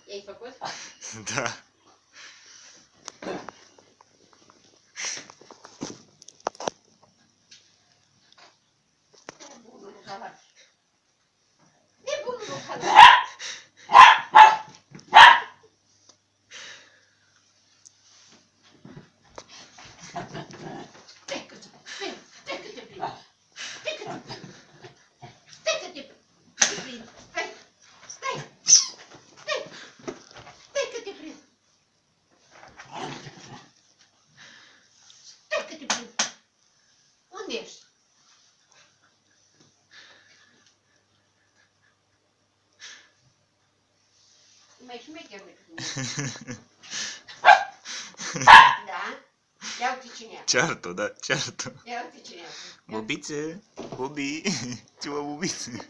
I-ai făcut? Da. Nebunul Lucalat. Nebunul Lucalat. Stai că te prind. Stai că te prind. Stai că te prind. Stai că te prind. Unde ești? Mai șmecher decât mine. Da? Ia uite cine e. Ceartă, da, ceartă. Ia uite cine e. Bubițe, bubi, ce mă bubițe.